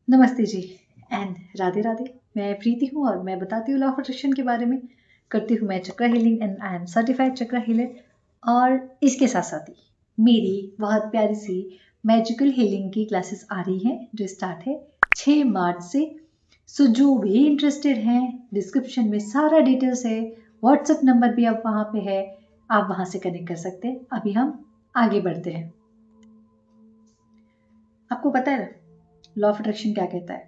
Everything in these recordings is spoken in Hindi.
नमस्ते जी एंड राधे राधे। मैं प्रीति हूँ और मैं बताती हूँ लॉ ऑफ अट्रैक्शन के बारे में। करती हूँ मैं chakra healing and I am certified chakra healer. और इसके साथ साथ ही मेरी बहुत प्यारी सी मैजिकल हीलिंग की क्लासेस आ रही हैं जो स्टार्ट है 6 मार्च से। सो जो भी इंटरेस्टेड हैं, डिस्क्रिप्शन में सारा डिटेल्स है, व्हाट्सएप नंबर भी अब वहाँ पे है, आप वहाँ से कनेक्ट कर सकते हैं। अभी हम आगे बढ़ते हैं। आपको पता है लॉ ऑफ अट्रैक्शन क्या कहता है?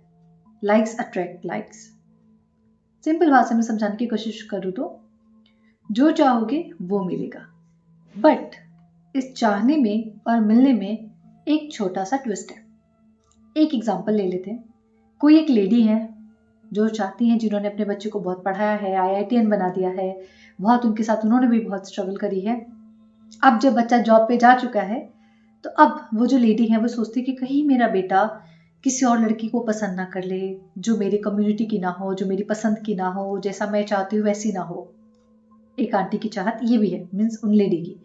Likes attract likes. सिंपल भाषा में समझाने की कोशिश करूँ तो जो चाहोगे वो मिलेगा। बट इस चाहने में और मिलने में एक छोटा सा ट्विस्ट है। एक एग्जांपल ले लेते हैं। कोई एक लेडी है जो चाहती हैं, जिन्होंने अपने बच्चे को बहुत पढ़ाया है, आईआईटीएन बना दिया है, बहुत उनके साथ उन्होंने भी बहुत स्ट्रगल करी है। अब जब बच्चा जॉब पे जा चुका है तो अब वो जो लेडी है वो सोचती है कि कहीं मेरा बेटा किसी और लड़की को पसंद ना कर ले, जो मेरी कम्युनिटी की ना हो, जो मेरी पसंद की ना हो, जैसा मैं चाहती हूँ वैसी ना हो। एक आंटी की चाहत ये भी है, मीन्स उन लेडी की।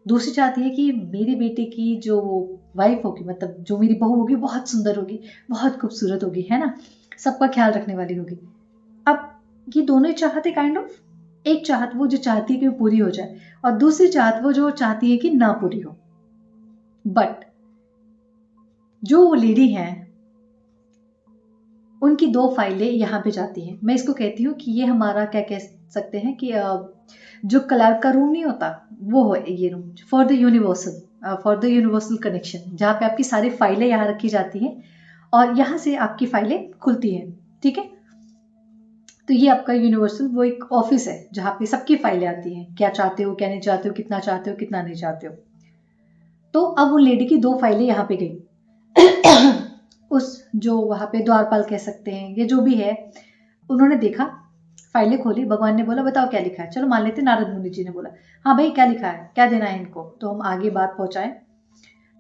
दूसरी चाहती है कि मेरे बेटे की जो वाइफ होगी, मतलब जो मेरी बहू होगी, बहुत सुंदर होगी, बहुत खूबसूरत होगी, है ना, सबका ख्याल रखने वाली होगी। अब ये दोनों ही चाहत है काइंड ऑफ। एक चाहत वो जो चाहती है कि वो पूरी हो जाए, और दूसरी चाहत वो जो चाहती है कि ना पूरी हो। बट जो वो लेडी है उनकी 2 फाइलें यहाँ पे जाती हैं। मैं इसको कहती हूँ कि ये हमारा क्या कह सकते हैं कि जो क्लार्क का रूम नहीं होता, वो हो ये room for the universal connection, जहाँ पे आपकी सारी फाइलें यहाँ रखी जाती हैं और यहाँ से आपकी फाइलें खुलती हैं। ठीक है, तो ये आपका यूनिवर्सल वो एक ऑफिस है जहाँ पे सबकी फाइलें आती हैं, क्या चाहते हो, क्या नहीं चाहते हो, कितना चाहते हो, कितना नहीं चाहते हो। तो अब वो लेडी की 2 फाइलें यहाँ पे गई। उस जो वहाँ पे द्वारपाल कह सकते हैं, ये जो भी है, उन्होंने देखा, फाइलें खोली, भगवान ने बोला बताओ क्या लिखा है। चलो मान लेते नारद मुनि जी ने बोला हाँ भाई क्या लिखा है, क्या देना है इनको, तो हम आगे बात पहुंचाएं।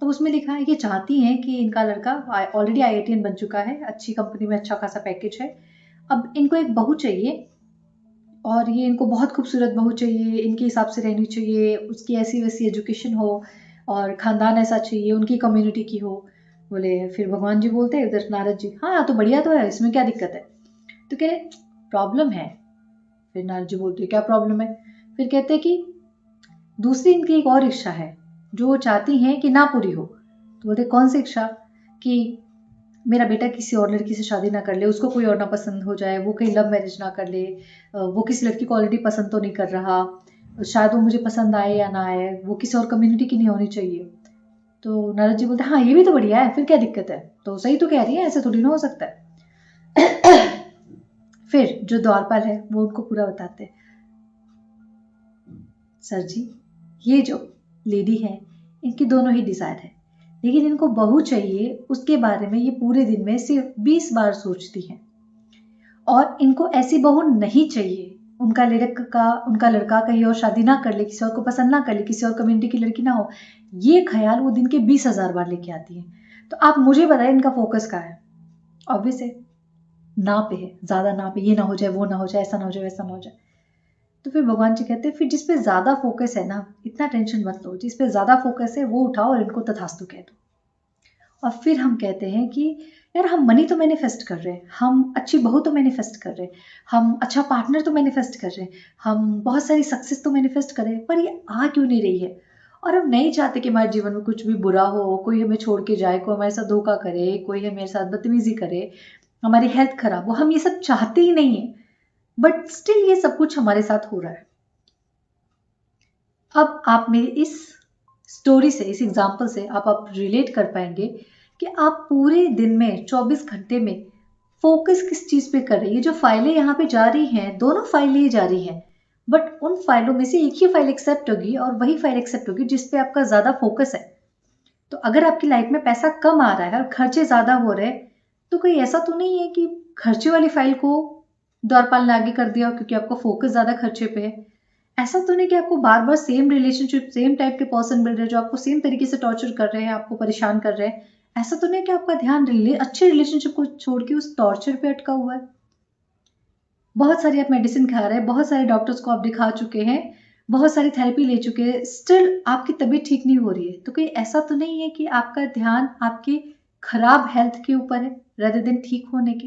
तो उसमें लिखा है कि चाहती हैं कि इनका लड़का ऑलरेडी आईआईटीएन बन चुका है, अच्छी कंपनी में अच्छा खासा पैकेज है, अब इनको एक बहू चाहिए और ये इनको बहुत खूबसूरत बहू चाहिए, इनके हिसाब से रहनी चाहिए, उसकी ऐसी वैसी एजुकेशन हो और खानदान ऐसा चाहिए, उनकी कम्युनिटी की हो। बोले, फिर भगवान जी बोलते हैं उधर नारद जी, हाँ तो बढ़िया तो है, इसमें क्या दिक्कत है। तो कह रहे प्रॉब्लम है। फिर नारद जी बोलते क्या प्रॉब्लम है। फिर कहते कि दूसरी इनकी एक और इच्छा है जो वो चाहती हैं कि ना पूरी हो। तो बोलते कौन सी इच्छा? कि मेरा बेटा किसी और लड़की से शादी ना कर ले, उसको कोई और ना पसंद हो जाए, वो कहीं लव मैरिज ना कर ले, वो किसी लड़की को ऑलरेडी पसंद तो नहीं कर रहा, शायद वो मुझे पसंद आए या ना आए, वो किसी और कम्युनिटी की नहीं होनी चाहिए। तो नारद जी बोलते हाँ ये भी तो बढ़िया है, फिर क्या दिक्कत है, तो सही तो कह रही है, ऐसे थोड़ी ना हो सकता है। फिर जो द्वारपाल है वो उनको पूरा बताते, सर जी ये जो लेडी है इनकी दोनों ही डिजायर है, लेकिन इनको बहू चाहिए उसके बारे में ये पूरे दिन में सिर्फ 20 बार सोचती हैं, और इनको ऐसी बहू नहीं चाहिए, उनका लड़का कहीं और शादी ना कर ले, किसी और को पसंद ना कर ले, किसी और कम्युनिटी की लड़की ना हो। ये ख्याल वो दिन के 20,000 बार लेके आती है। तो आप मुझे बताएं इनका फोकस कहाँ है? ऑब्वियस है ना पे है, ज्यादा ना पे, ये ना हो जाए, वो ना हो जाए, ऐसा ना हो जाए, वैसा ना हो जाए। तो फिर भगवान जी कहते हैं फिर जिस पे ज्यादा फोकस है ना, इतना टेंशन मत लो, जिस पे ज्यादा फोकस है वो उठाओ और इनको तथास्तु कह दो। और फिर हम कहते हैं कि यार हम मनी तो मैनिफेस्ट कर रहे हैं, हम अच्छी बहू तो मैनिफेस्ट कर रहे हैं, हम अच्छा पार्टनर तो मैनिफेस्ट कर रहे हैं, हम बहुत सारी सक्सेस तो मैनिफेस्ट कर रहे हैं, पर ये आ क्यों नहीं रही है? और हम नहीं चाहते कि हमारे जीवन में कुछ भी बुरा हो, कोई हमें छोड़ के जाए, कोई हमारे साथ धोखा करे, कोई हमारे साथ बदतमीजी करे, हमारी हेल्थ खराब हो, हम ये सब चाहते ही नहीं है। बट स्टिल ये सब कुछ हमारे साथ हो रहा है। अब आप मेरी इस स्टोरी से, इस एग्जाम्पल से आप रिलेट कर पाएंगे कि आप पूरे दिन में 24 घंटे में फोकस किस चीज पे कर रहे हैं। ये जो फाइलें यहाँ पे जा रही हैं, दोनों फाइलें जा रही हैं, बट उन फाइलों में से एक ही फाइल एक्सेप्ट होगी और वही फाइल एक्सेप्ट होगी जिस पे आपका ज्यादा फोकस है। तो अगर आपकी लाइफ में पैसा कम आ रहा है और खर्चे ज्यादा हो रहे हैं, तो कोई ऐसा तो नहीं है कि खर्चे वाली फाइल को द्वारपाल ने आगे कर दिया क्योंकि आपका फोकस ज्यादा खर्चे पे है। ऐसा तो नहीं कि आपको बार बार सेम रिलेशनशिप, सेम टाइप के पर्सन मिल रहे हैं जो आपको सेम तरीके से टॉर्चर कर रहे हैं, आपको परेशान कर रहे हैं। ऐसा तो नहीं कि आपका ध्यान अच्छे रिलेशनशिप को छोड़ के उस टॉर्चर पे अटका हुआ है। बहुत सारी आप मेडिसिन खा रहे हैं, बहुत सारे डॉक्टर्स को आप दिखा चुके हैं, बहुत सारी थेरेपी ले चुके हैं, स्टिल आपकी तबीयत ठीक नहीं हो रही है। तो कोई ऐसा तो नहीं है कि आपका ध्यान आपके खराब हेल्थ के ऊपर है rather than ठीक होने के?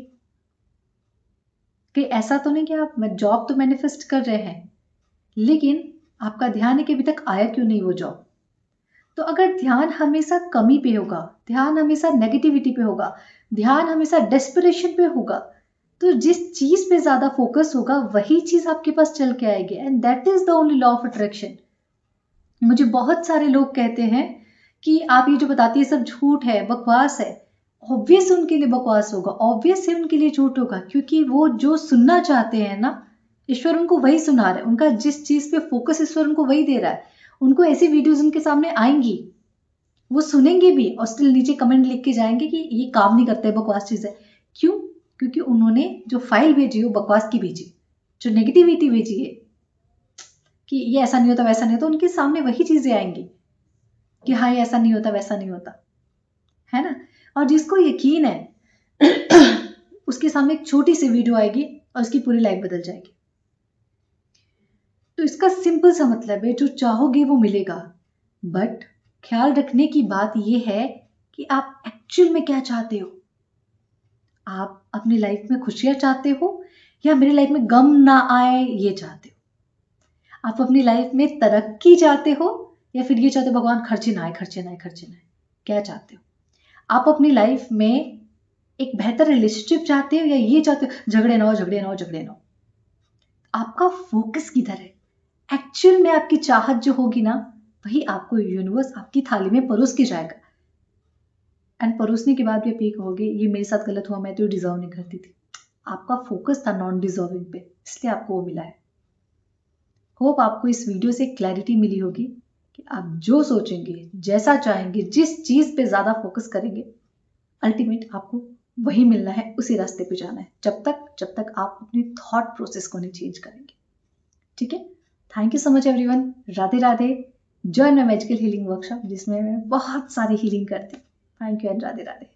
कि ऐसा तो नहीं कि आप जॉब तो मैनिफेस्ट कर रहे हैं, लेकिन आपका ध्यान है कि अभी तक आया क्यों नहीं वो जॉब। तो अगर ध्यान हमेशा कमी पे होगा, ध्यान हमेशा नेगेटिविटी पे होगा, ध्यान हमेशा डेस्परेशन पे होगा, तो जिस चीज पे ज्यादा फोकस होगा वही चीज आपके पास चल के आएगी। And that is the only law of attraction. मुझे बहुत सारे लोग कहते हैं कि आप ये जो बताती है सब झूठ है, बकवास है। ऑब्वियस उनके लिए बकवास होगा, ऑब्वियस है उनके लिए झूठ होगा, क्योंकि वो जो सुनना चाहते हैं ना, ईश्वर उनको वही सुना रहा है। उनका जिस चीज पे फोकस ईश्वर उनको वही दे रहा है। उनको ऐसी वीडियोस उनके सामने आएंगी, वो सुनेंगे भी और स्टिल नीचे कमेंट लिख के जाएंगे कि ये काम नहीं करते, बकवास चीज है। क्यों? क्योंकि उन्होंने जो फाइल भेजी वो बकवास की भेजी, जो नेगेटिविटी भेजी है कि ये ऐसा नहीं होता वैसा नहीं होता, उनके सामने वही चीजें आएंगी कि हाँ ये ऐसा नहीं होता वैसा नहीं होता, है ना। और जिसको यकीन है उसके सामने एक छोटी सी वीडियो आएगी और उसकी पूरी लाइफ बदल जाएगी। तो इसका सिंपल सा मतलब है, जो चाहोगे वो मिलेगा। बट ख्याल रखने की बात यह है कि आप एक्चुअल में क्या चाहते हो। आप अपनी लाइफ में खुशियां चाहते हो या मेरी लाइफ में गम ना आए ये चाहते हो। आप अपनी लाइफ में तरक्की चाहते हो या फिर ये चाहते हो भगवान खर्चे ना आए, खर्चे ना आए, खर्चे ना आए। क्या चाहते हो? आप अपनी लाइफ में एक बेहतर रिलेशनशिप चाहते हो या ये चाहते हो झगड़े ना हो, झगड़े ना हो, झगड़े ना हो। आपका फोकस किधर है? एक्चुअल में आपकी चाहत जो होगी ना, वही आपको यूनिवर्स आपकी थाली में परोस के जाएगा। एंड परोसने के बाद भी आप ये कहोगे ये मेरे साथ गलत हुआ, मैं तो डिजर्व नहीं करती थी। आपका फोकस था नॉन डिजर्विंग पे, इसलिए आपको वो मिला है। होप आपको इस वीडियो से क्लैरिटी मिली होगी कि आप जो सोचेंगे, जैसा चाहेंगे, जिस चीज पे ज्यादा फोकस करेंगे, अल्टीमेट आपको वही मिलना है, उसी रास्ते पे जाना है, जब तक आप अपनी थॉट प्रोसेस को नहीं चेंज करेंगे। ठीक है। Thank you so much everyone. Radhe Radhe. Join my magical healing workshop, जिसमें मैं बहुत सारी हीलिंग करती हूँ। Thank you and Radhe Radhe.